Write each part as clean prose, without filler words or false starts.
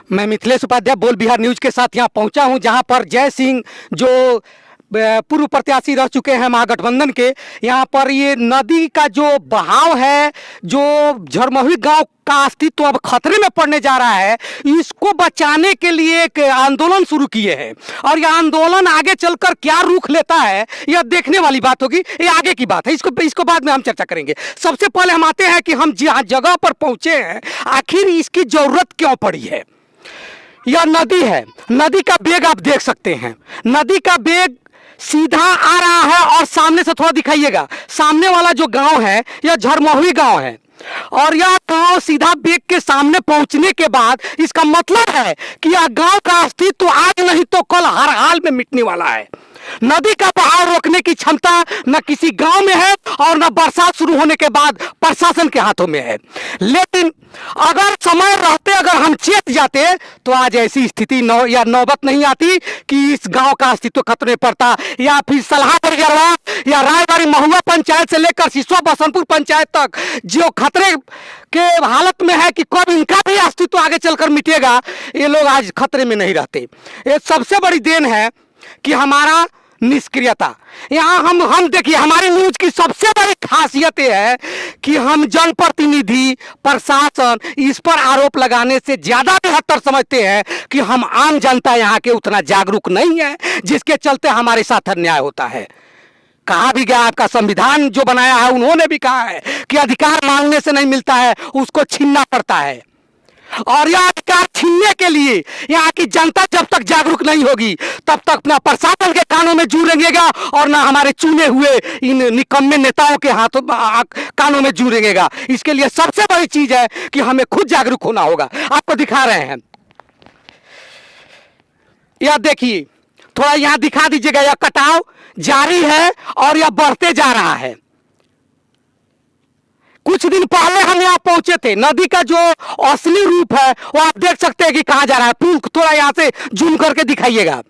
मैं मिथिलेश उपाध्याय बोल बिहार न्यूज के साथ यहाँ पहुँचा हूँ, जहाँ पर जय सिंह जो पूर्व प्रत्याशी रह चुके हैं महागठबंधन के, यहाँ पर ये नदी का जो बहाव है, जो झरमहुई गांव का अस्तित्व अब खतरे में पड़ने जा रहा है, इसको बचाने के लिए एक आंदोलन शुरू किए हैं। और यह आंदोलन आगे चलकर क्या रुख लेता है यह देखने वाली बात होगी। ये आगे की बात है, इसको बाद में हम चर्चा करेंगे। सबसे पहले हम आते हैं कि हम जहाँ जगह पर पहुँचे हैं, आखिर इसकी ज़रूरत क्यों पड़ी है। यह नदी है, नदी का बेग आप देख सकते हैं। नदी का बेग सीधा आ रहा है और सामने से थोड़ा दिखाइएगा, सामने वाला जो गांव है यह झरमहुई गांव है। और यह गांव सीधा बेग के सामने पहुंचने के बाद इसका मतलब है कि यह गांव का अस्तित्व आज नहीं तो कल हर हाल में मिटने वाला है। नदी का बहाव रोकने की क्षमता न किसी गांव में है और न बरसात शुरू होने के बाद प्रशासन के हाथों में है। लेकिन अगर समय रहते अगर हम चेत जाते तो आज ऐसी स्थिति या नौबत नहीं आती कि इस गांव का अस्तित्व खतरे में पड़ता, या फिर सलाहपुर गरवा या रायबाड़ी महुआ पंचायत से लेकर सिसवा बसंतपुर पंचायत तक जो खतरे के हालत में है कि कब इनका भी अस्तित्व आगे चलकर मिटेगा, ये लोग आज खतरे में नहीं रहते। ये सबसे बड़ी देन है कि हमारा निष्क्रियता। यहाँ हम देखिए, हमारी न्यूज की सबसे बड़ी खासियत यह है कि हम जनप्रतिनिधि प्रशासन इस पर आरोप लगाने से ज्यादा बेहतर समझते हैं कि हम आम जनता यहाँ के उतना जागरूक नहीं है, जिसके चलते हमारे साथ अन्याय होता है। कहा भी गया, आपका संविधान जो बनाया है उन्होंने भी कहा है कि अधिकार मांगने से नहीं मिलता है, उसको छीनना पड़ता है। और यह अधिकार छीनने के लिए यहाँ की जनता जब तक जागरूक नहीं होगी तब तक ना प्रशासन के कानों में जू रेंगेगा और ना हमारे चुने हुए इन निकम्मे नेताओं के हाथों कानों में जू रेंगेगा। इसके लिए सबसे बड़ी चीज है कि हमें खुद जागरूक होना होगा। आपको दिखा रहे हैं, यह देखिए, थोड़ा यहाँ दिखा दीजिएगा। यह कटाव जारी है और यह बढ़ते जा रहा है। कुछ दिन पहले हम यहाँ पहुंचे थे। नदी का जो असली रूप है वो आप देख सकते हैं कि कहां जा रहा है। पुल थोड़ा यहां से जूम करके दिखाइएगा,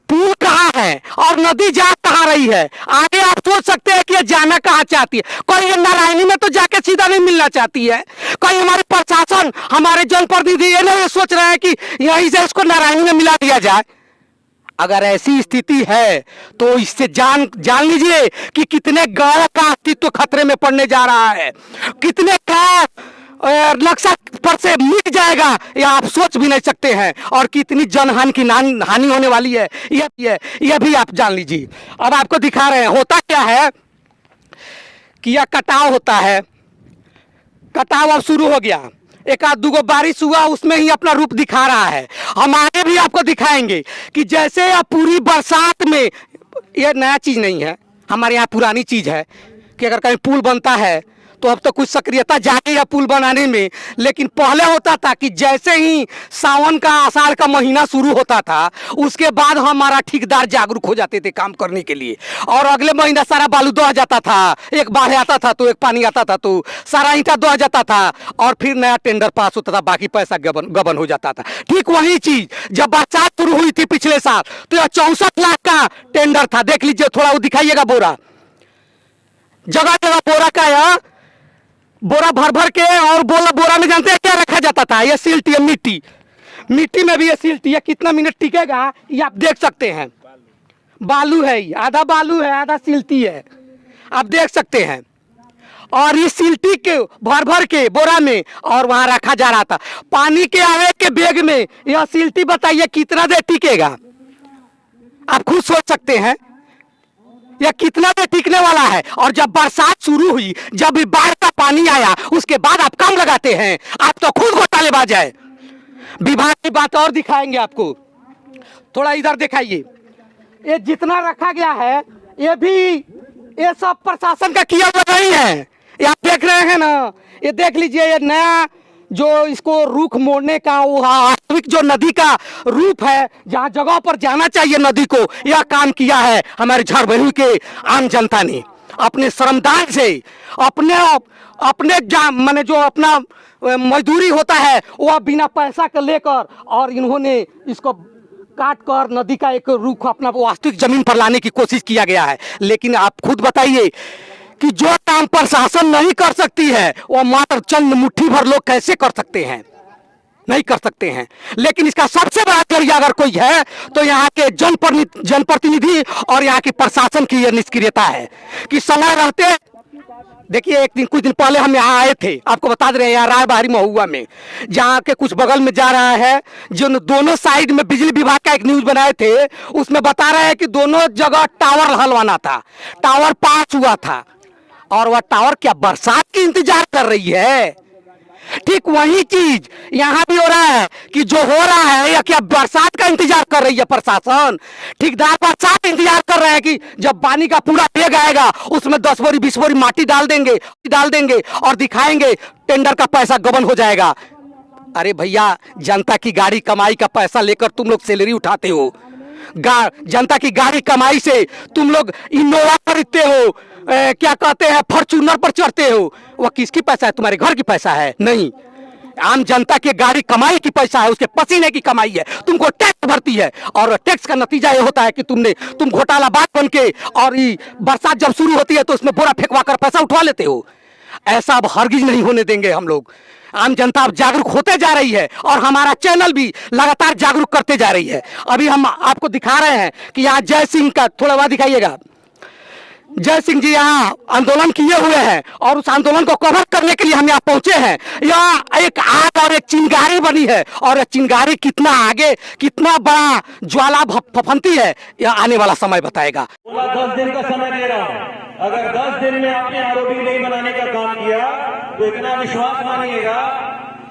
पुल कहां है और नदी जा कहां रही है। आगे आप सोच सकते हैं कि ये जाना कहां चाहती है। कोई नारायणी में तो जाके सीधा नहीं मिलना चाहती है, कोई हमारे प्रशासन हमारे जनप्रतिनिधि ये नहीं सोच रहे हैं कि यहीं से इसको नारायणी में मिला दिया जाए। अगर ऐसी स्थिति है तो इससे जान लीजिए कि कितने गांव का अस्तित्व खतरे में पड़ने जा रहा है, कितने गांव लक्ष्य पर से मिट जाएगा यह आप सोच भी नहीं सकते हैं, और कितनी जनहानि की हानि होने वाली है यह भी आप जान लीजिए। अब आपको दिखा रहे हैं होता क्या है कि यह कटाव होता है। कटाव अब शुरू हो गया, एक आध दूगो बारिश हुआ उसमें ही अपना रूप दिखा रहा है। हम आगे भी आपको दिखाएंगे कि जैसे यह पूरी बरसात में, यह नया चीज नहीं है, हमारे यहाँ पुरानी चीज है कि अगर कहीं पुल बनता है तो अब तो कुछ सक्रियता जाती है पुल बनाने में। लेकिन पहले होता था कि जैसे ही सावन का आषाढ़ का महीना शुरू होता था उसके बाद हमारा ठेकेदार जागरूक हो जाते थे काम करने के लिए, और अगले महीना सारा बालू दो जाता था। एक बाढ़ आता था तो एक पानी आता था तो सारा ईंटा दो जाता था, और फिर नया टेंडर पास होता था, बाकी पैसा गबन हो जाता था। ठीक वही चीज जब बरसात शुरू हुई थी पिछले साल तो यह 64 लाख का टेंडर था। देख लीजिए, थोड़ा वो दिखाइएगा बोरा, जगह जगह बोरा का, यह बोरा भर भर के। और बोरा में जानते हैं क्या रखा जाता था? ये सिल्ट, ये मिट्टी में भी ये सिल्ट। ये कितना मिनट टिकेगा ये आप देख सकते हैं। बालू है, ये आधा बालू है आधा सिल्टी है, आप देख सकते हैं। और ये सिल्टी के भर भर के बोरा में और वहां रखा जा रहा था। पानी के आवे के बेग में यह सिल्टी बताइए कितना देर टिकेगा, आप खुद सोच सकते हैं यह कितना देर टिकने वाला है। और जब बरसात शुरू हुई, जब बाढ़ का पानी आया, उसके बाद आप काम लगाते हैं, आप तो खुद घोटालेबाज है। विभाग की बात और दिखाएंगे आपको, थोड़ा इधर दिखाइए। ये जितना रखा गया है ये भी ये सब प्रशासन का किया हुआ नहीं है। ये आप देख रहे हैं ना, ये देख लीजिए, ये नया जो इसको रुख मोड़ने का वो वास्तविक जो नदी का रूप है, जहाँ जगह पर जाना चाहिए नदी को, यह काम किया है हमारे झरमहुई के आम जनता ने अपने श्रमदान से। अपने माने जो अपना मजदूरी होता है वह बिना पैसा के लेकर, और इन्होंने इसको काट कर नदी का एक रुख अपना वास्तविक जमीन पर लाने की कोशिश किया गया है। लेकिन आप खुद बताइए कि जो काम प्रशासन नहीं कर सकती है वो मात्र चंद मुट्ठी भर लोग कैसे कर सकते हैं। नहीं कर सकते हैं। लेकिन इसका सबसे बड़ा जरिया अगर कोई है तो यहाँ के जनप्रतिनिधि और यहाँ की प्रशासन की यह निष्क्रियता है कि समय रहते। देखिए एक दिन कुछ दिन पहले हम यहाँ आए थे, आपको बता दे रहे हैं, यहाँ रायबारी महुआ में, जहाँ के कुछ बगल में जा रहा है, जो दोनों साइड में बिजली विभाग का एक न्यूज बनाए थे, उसमें बता रहे हैं कि दोनों जगह टावर हलवाना था, टावर पास हुआ था, और वह टावर क्या बरसात की इंतजार कर रही है? ठीक वही चीज यहाँ भी हो रहा है कि जो हो रहा है या क्या बरसात का इंतजार कर रही है प्रशासन? ठेकेदार बरसात इंतजार कर रहे हैं कि जब पानी का पूरा बैग आएगा उसमें 10 बोरी 20 बोरी माटी डाल देंगे और दिखाएंगे टेंडर का पैसा गबन हो जाएगा। अरे भैया, जनता की गाड़ी कमाई का पैसा लेकर तुम लोग सैलरी उठाते हो, जनता की गाड़ी कमाई से तुम लोग इनोवा खरीदते हो, क्या कहते हैं, फॉर्च्यूनर पर चढ़ते हो। वह किसकी पैसा है? तुम्हारे घर की पैसा है? नहीं, आम जनता की गाड़ी कमाई की पैसा है, उसके पसीने की कमाई है। तुमको टैक्स भरती है और टैक्स का नतीजा ये होता है कि तुम घोटालाबाज बन के और बरसात जब शुरू होती है तो उसमें बोरा फेंकवा कर पैसा उठवा लेते हो। ऐसा अब हरगिज नहीं होने देंगे हम लोग। आम जनता अब जागरूक होते जा रही है और हमारा चैनल भी लगातार जागरूक करते जा रही है। अभी हम आपको दिखा रहे हैं कि यहाँ जय सिंह का, थोड़ा बाद दिखाइएगा, जय सिंह जी यहाँ आंदोलन किए हुए हैं और उस आंदोलन को कवर करने के लिए हम यहाँ पहुंचे हैं। यहाँ एक आग और एक चिंगारी बनी है और चिंगारी कितना आगे, कितना बड़ा ज्वाला फफनती है, यह आने वाला समय बताएगा। 10 दिन का समय दे रहा हूँ, अगर 10 दिन में आपने आरोपी नहीं बनाने का काम किया तो इतना विश्वास मानिएगा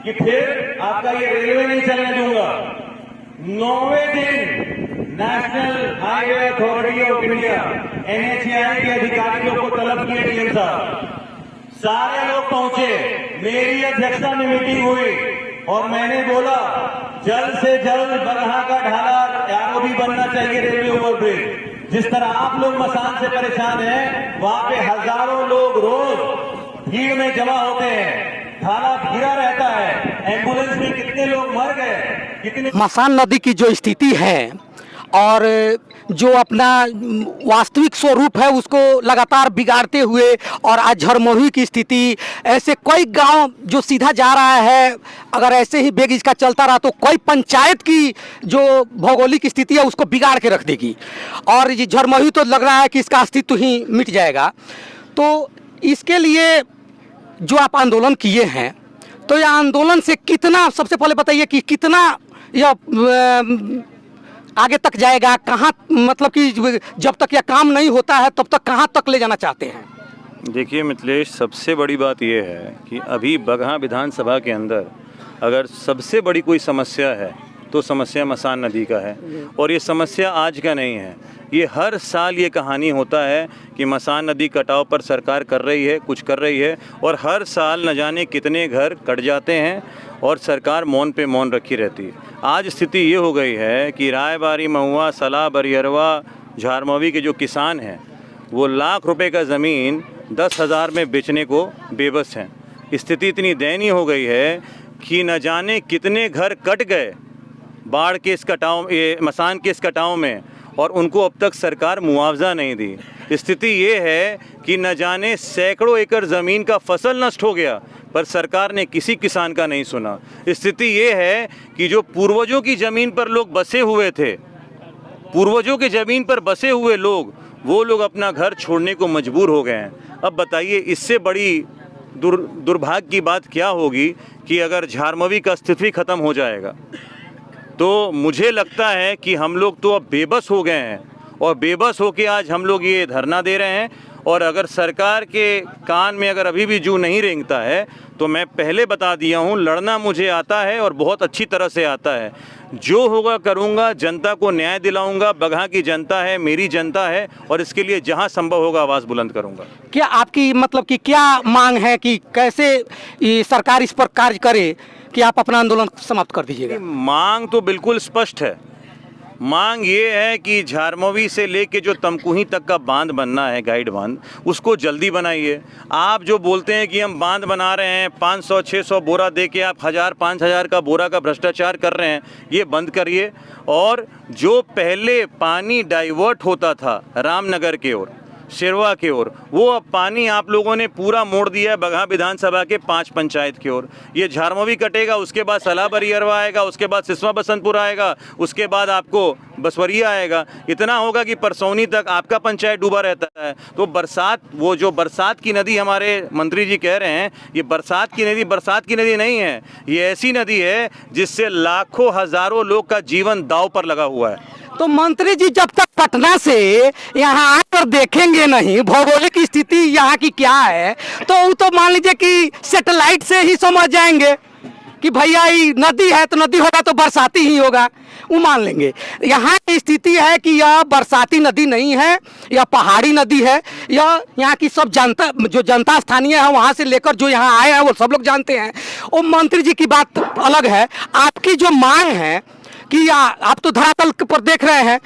कि फिर आपका ये रेलवे नहीं चलने दूंगा। 9वें दिन national highway authority of India NHAI के अधिकारियों को तलब किए डीएम साहब, सारे लोग पहुंचे, मेरी अध्यक्षता में मीटिंग हुई और मैंने बोला जल्द से जल्द बगहा का ढाला आरोपी बनना चाहिए रेलवे ओवरब्रिज। जिस तरह आप लोग मसान से परेशान हैं, वहां पे हजारों लोग रोज भीड़ में जमा होते हैं, ढाला घिरा रहता है, एम्बुलेंस में कितने लोग मर गए, कितने। मसान नदी की जो स्थिति है और जो अपना वास्तविक स्वरूप है उसको लगातार बिगाड़ते हुए, और आज झरमोही की स्थिति, ऐसे कई गांव जो सीधा जा रहा है, अगर ऐसे ही बेग इसका चलता रहा तो कोई पंचायत की जो भौगोलिक स्थिति है उसको बिगाड़ के रख देगी, और ये झरमोही तो लग रहा है कि इसका अस्तित्व ही मिट जाएगा। तो इसके लिए जो आप आंदोलन किए हैं, तो यह आंदोलन से कितना, सबसे पहले बताइए कि कितना यह आगे तक जाएगा, कहाँ, मतलब कि जब तक यह काम नहीं होता है तब तक कहाँ तक ले जाना चाहते हैं? देखिए मिथिलेश, सबसे बड़ी बात यह है कि अभी बगहा विधानसभा के अंदर अगर सबसे बड़ी कोई समस्या है तो समस्या मसान नदी का है, और ये समस्या आज का नहीं है, ये हर साल ये कहानी होता है कि मसान नदी कटाव पर सरकार कर रही है, कुछ कर रही है, और हर साल न जाने कितने घर कट जाते हैं और सरकार मौन पे मौन रखी रहती है। आज स्थिति ये हो गई है कि रायबारी महुआ सला बरियरवा झारमवी के जो किसान हैं वो लाख रुपए का ज़मीन 10,000 में बेचने को बेबस हैं। स्थिति इतनी दयनीय हो गई है कि न जाने कितने घर कट गए बाढ़ के इस कटाव, ये मसान के इस कटाव में, और उनको अब तक सरकार मुआवजा नहीं दी। स्थिति ये है कि न जाने सैकड़ों एकड़ ज़मीन का फसल नष्ट हो गया पर सरकार ने किसी किसान का नहीं सुना। स्थिति ये है कि जो पूर्वजों की ज़मीन पर लोग बसे हुए थे, पूर्वजों की ज़मीन पर बसे हुए लोग, वो लोग अपना घर छोड़ने को मजबूर हो गए हैं। अब बताइए इससे बड़ी दुर्भाग्य की बात क्या होगी कि अगर झारमवी का अस्तित्व ही ख़त्म हो जाएगा। तो मुझे लगता है कि हम लोग तो अब बेबस हो गए हैं, और बेबस होकर आज हम लोग ये धरना दे रहे हैं। और अगर सरकार के कान में अगर अभी भी जू नहीं रेंगता है तो मैं पहले बता दिया हूँ, लड़ना मुझे आता है और बहुत अच्छी तरह से आता है। जो होगा करूँगा, जनता को न्याय दिलाऊंगा। बगहा की जनता है, मेरी जनता है, और इसके लिए जहाँ संभव होगा आवाज़ बुलंद करूँगा। क्या आपकी मतलब कि क्या मांग है कि कैसे ये सरकार इस पर कार्य करे कि आप अपना आंदोलन समाप्त कर दीजिएगा? मांग तो बिल्कुल स्पष्ट है। मांग ये है कि झारमवी से लेके जो तमकुही तक का बांध बनना है, गाइड बांध, उसको जल्दी बनाइए। आप जो बोलते हैं कि हम बांध बना रहे हैं, 500-600 बोरा दे के आप 1000-5000 का बोरा का भ्रष्टाचार कर रहे हैं, ये बंद करिए। और जो पहले पानी डाइवर्ट होता था रामनगर के ओर, शेरवा की ओर। वो अब पानी आप लोगों ने पूरा मोड़ दिया है बगहा विधानसभा के 5 पंचायत की ओर। ये झारमवी कटेगा, उसके बाद सलाह बरियरवा आएगा, उसके बाद सिसवा बसंतपुर आएगा, उसके बाद आपको बसवरिया आएगा। इतना होगा कि परसौनी तक आपका पंचायत डूबा रहता है। तो बरसात, वो जो बरसात की नदी हमारे मंत्री जी कह रहे हैं, ये बरसात की नदी नहीं है। ये ऐसी नदी है जिससे लाखों हजारों लोग का जीवन दांव पर लगा हुआ है। तो मंत्री जी जब तक पटना से यहाँ आकर देखेंगे नहीं भौगोलिक स्थिति यहाँ की क्या है, तो मान लीजिए कि सैटेलाइट से ही समझ जाएंगे कि भैया ये नदी है तो नदी होगा तो बरसाती ही होगा, वो मान लेंगे। यहाँ की स्थिति है कि यह बरसाती नदी नहीं है, यह पहाड़ी नदी है। यह यहाँ की सब जनता, जो जनता स्थानीय है वहाँ से लेकर जो यहाँ आए हैं वो सब लोग जानते हैं। और मंत्री जी की बात अलग है। आपकी जो मांग है कि आप तो धरातल पर देख रहे हैं,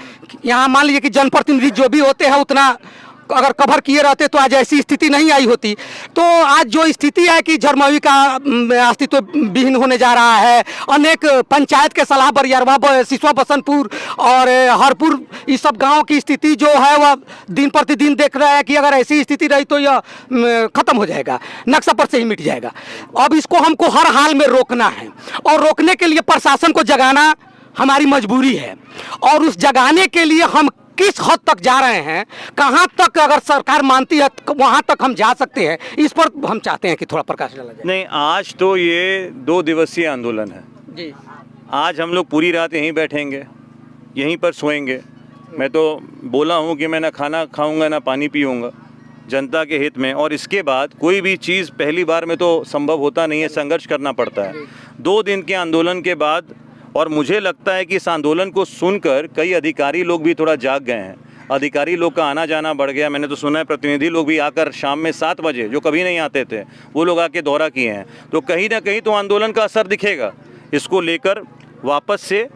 यहाँ मान लीजिए कि जनप्रतिनिधि जो भी होते हैं उतना अगर कवर किए रहते तो आज ऐसी स्थिति नहीं आई होती। तो आज जो स्थिति है कि झरमवी का अस्तित्व विहीन होने जा रहा है, अनेक पंचायत के सलाह बरियरवा, सिसवा बसंतपुर और हरपुर, इस सब गाँव की स्थिति जो है वह दिन प्रतिदिन देख रहे हैं कि अगर ऐसी स्थिति रही तो यह खत्म हो जाएगा, नक्शा पर से ही मिट जाएगा। अब इसको हमको हर हाल में रोकना है और रोकने के लिए प्रशासन को जगाना हमारी मजबूरी है। और उस जगाने के लिए हम किस हद तक जा रहे हैं, कहां तक अगर सरकार मानती है वहां तक हम जा सकते हैं, इस पर हम चाहते हैं कि थोड़ा प्रकाश डाला जाए। नहीं, आज तो ये 2 दिवसीय आंदोलन है जी। आज हम लोग पूरी रात यहीं बैठेंगे, यहीं पर सोएंगे। मैं तो बोला हूँ कि मैं ना खाना खाऊंगा ना पानी पीऊँगा, जनता के हित में। और इसके बाद कोई भी चीज़ पहली बार में तो संभव होता नहीं है, संघर्ष करना पड़ता है। 2 दिन के आंदोलन के बाद, और मुझे लगता है कि इस आंदोलन को सुनकर कई अधिकारी लोग भी थोड़ा जाग गए हैं। अधिकारी लोग का आना जाना बढ़ गया। मैंने तो सुना है प्रतिनिधि लोग भी आकर शाम में 7 बजे, जो कभी नहीं आते थे, वो लोग आके दौरा किए हैं। तो कहीं ना कहीं तो आंदोलन का असर दिखेगा। इसको लेकर वापस से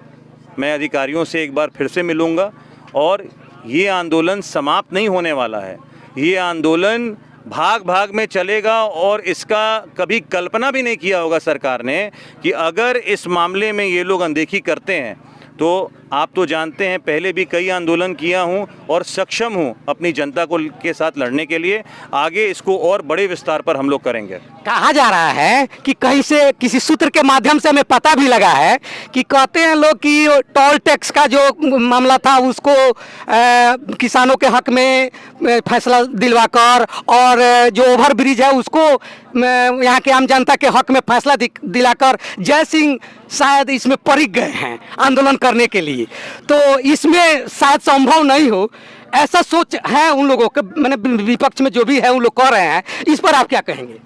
मैं अधिकारियों से एक बार फिर से मिलूँगा। और ये आंदोलन समाप्त नहीं होने वाला है। ये आंदोलन भाग भाग में चलेगा। और इसका कभी कल्पना भी नहीं किया होगा सरकार ने कि अगर इस मामले में ये लोग अनदेखी करते हैं, तो आप तो जानते हैं पहले भी कई आंदोलन किया हूं और सक्षम हूं अपनी जनता को के साथ लड़ने के लिए। आगे इसको और बड़े विस्तार पर हम लोग करेंगे। कहा जा रहा है कि कहीं से किसी सूत्र के माध्यम से हमें पता भी लगा है कि कहते हैं लोग कि टोल टैक्स का जो मामला था उसको किसानों के हक में फैसला दिलवाकर, और जो ओवर ब्रिज है उसको यहाँ के आम जनता के हक में फैसला दिलाकर जय सिंह शायद इसमें परिक गए हैं आंदोलन करने के लिए। तो इसमें शायद संभव नहीं हो, ऐसा सोच है उन लोगों के, मैंने विपक्ष में जो भी है उन लोग कह रहे हैं। इस पर आप क्या कहेंगे?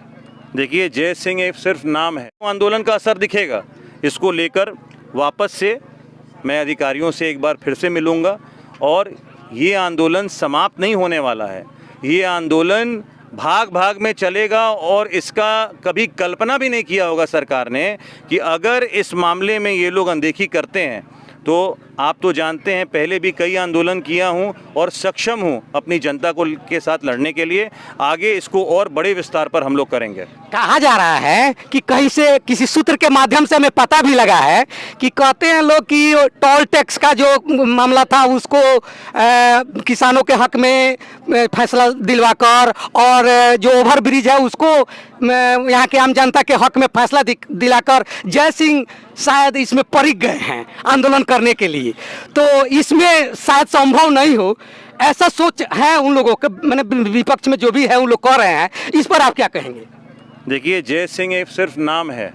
देखिए, जय सिंह एक सिर्फ नाम है, आंदोलन का असर दिखेगा। इसको लेकर वापस से मैं अधिकारियों से एक बार फिर से मिलूँगा। और ये आंदोलन समाप्त नहीं होने वाला है। ये आंदोलन भाग भाग में चलेगा। और इसका कभी कल्पना भी नहीं किया होगा सरकार ने कि अगर इस मामले में ये लोग अनदेखी करते हैं, तो आप तो जानते हैं पहले भी कई आंदोलन किया हूं और सक्षम हूं अपनी जनता को के साथ लड़ने के लिए। आगे इसको और बड़े विस्तार पर हम लोग करेंगे। कहा जा रहा है कि कहीं से किसी सूत्र के माध्यम से हमें पता भी लगा है कि कहते हैं लोग कि टोल टैक्स का जो मामला था उसको किसानों के हक में फैसला दिलवाकर, और जो ओवर ब्रिज है उसको यहाँ के आम जनता के हक में फैसला दिलाकर जय सिंह शायद इसमें परिक गए हैं आंदोलन करने के लिए। तो इसमें शायद संभव नहीं हो, ऐसा सोच है उन लोगों के, मैंने विपक्ष में जो भी है उन लोग कह रहे हैं। इस पर आप क्या कहेंगे? देखिए, जय सिंह एक सिर्फ नाम है।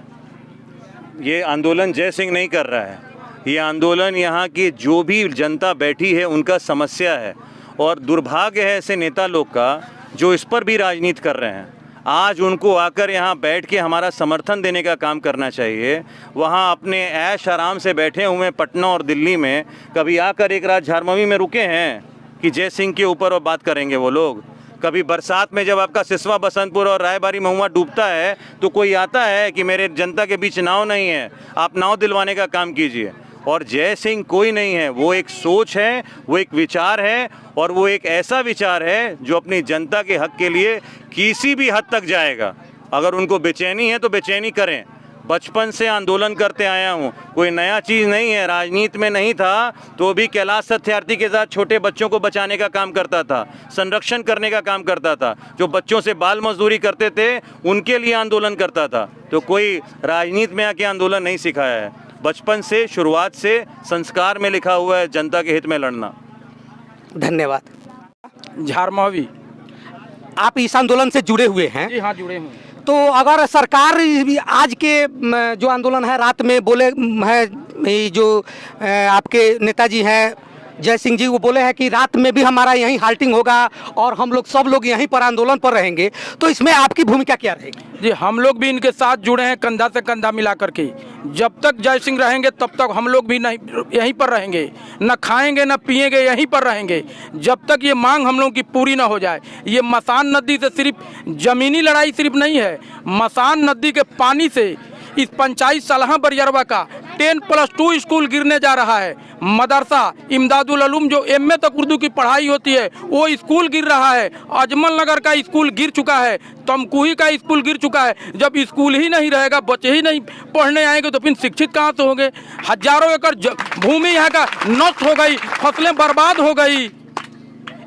ये आंदोलन जय सिंह नहीं कर रहा है। ये आंदोलन यहाँ की जो भी जनता बैठी है उनका समस्या है। और दुर्भाग्य है ऐसे नेता लोग का जो इस पर भी राजनीति कर रहे हैं। आज उनको आकर यहाँ बैठ के हमारा समर्थन देने का काम करना चाहिए। वहाँ अपने ऐश आराम से बैठे हुए पटना और दिल्ली में, कभी आकर एक रात झारमवी में रुके हैं कि जय सिंह के ऊपर और बात करेंगे वो लोग? कभी बरसात में जब आपका सिसवा बसंतपुर और रायबारी महुआ डूबता है तो कोई आता है कि मेरे जनता के बीच नाव नहीं है, आप नाव दिलवाने का काम कीजिए? और जय सिंह कोई नहीं है, वो एक सोच है, वो एक विचार है। और वो एक ऐसा विचार है जो अपनी जनता के हक के लिए किसी भी हद तक जाएगा। अगर उनको बेचैनी है तो बेचैनी करें, बचपन से आंदोलन करते आया हूँ, कोई नया चीज़ नहीं है। राजनीति में नहीं था तो भी कैलाश सत्यार्थी के साथ छोटे बच्चों को बचाने का काम करता था, संरक्षण करने का काम करता था। जो बच्चों से बाल मजदूरी करते थे उनके लिए आंदोलन करता था। तो कोई राजनीति में आके आंदोलन नहीं सिखाया है। बचपन से, शुरुआत से संस्कार में लिखा हुआ है जनता के हित में लड़ना। धन्यवाद। झारमावी। आप इस आंदोलन से जुड़े हुए हैं? जी हाँ, जुड़े हुए। तो अगर सरकार आज के जो आंदोलन है, रात में बोले है, ये जो आपके नेताजी हैं जय सिंह जी, वो बोले हैं कि रात में भी हमारा यहीं हाल्टिंग होगा और हम लोग सब लोग यहीं पर आंदोलन पर रहेंगे, तो इसमें आपकी भूमिका क्या रहेगी? जी, हम लोग भी इनके साथ जुड़े हैं, कंधा से कंधा मिला करके। जब तक जय सिंह रहेंगे तब तक हम लोग भी नहीं यहीं पर रहेंगे, न खाएंगे न पिएंगे, यहीं पर रहेंगे जब तक ये मांग हम लोगों की पूरी ना हो जाए। ये मसान नदी से सिर्फ ज़मीनी लड़ाई सिर्फ नहीं है, मसान नदी के पानी से इस पंचायत सलाह बरियरवा का 10+2 स्कूल गिरने जा रहा है। मदरसा इमदादुल उलूम जो एमए तक उर्दू की पढ़ाई होती है वो स्कूल गिर रहा है। अजमल नगर का स्कूल गिर चुका है, तमकुही का स्कूल गिर चुका है। जब स्कूल ही नहीं रहेगा, बच्चे ही नहीं पढ़ने आएंगे तो फिर शिक्षित कहाँ से होंगे? हजारों एकड़ भूमि यहाँ का नष्ट हो गई, फसलें बर्बाद हो गई।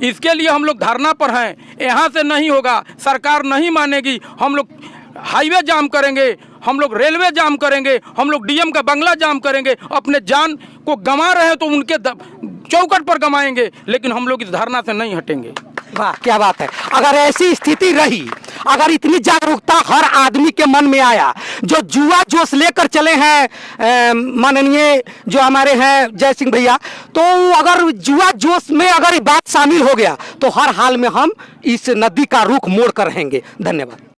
इसके लिए हम लोग धरना पर हैं। यहाँ से नहीं होगा, सरकार नहीं मानेगी, हम लोग हाईवे जाम करेंगे, हम लोग रेलवे जाम करेंगे, हम लोग डीएम का बंगला जाम करेंगे। अपने जान को गंवा रहे हैं तो उनके चौकट पर गंवाएंगे, लेकिन हम लोग इस धरना से नहीं हटेंगे। वाह, क्या बात है। अगर ऐसी स्थिति रही, अगर इतनी जागरूकता हर आदमी के मन में आया, जो जुआ जोश लेकर चले हैं माननीय जो हमारे हैं जय सिंह भैया, तो अगर जुआ जोश में अगर ये बात शामिल हो गया तो हर हाल में हम इस नदी का रुख मोड़ कर रहेंगे। धन्यवाद।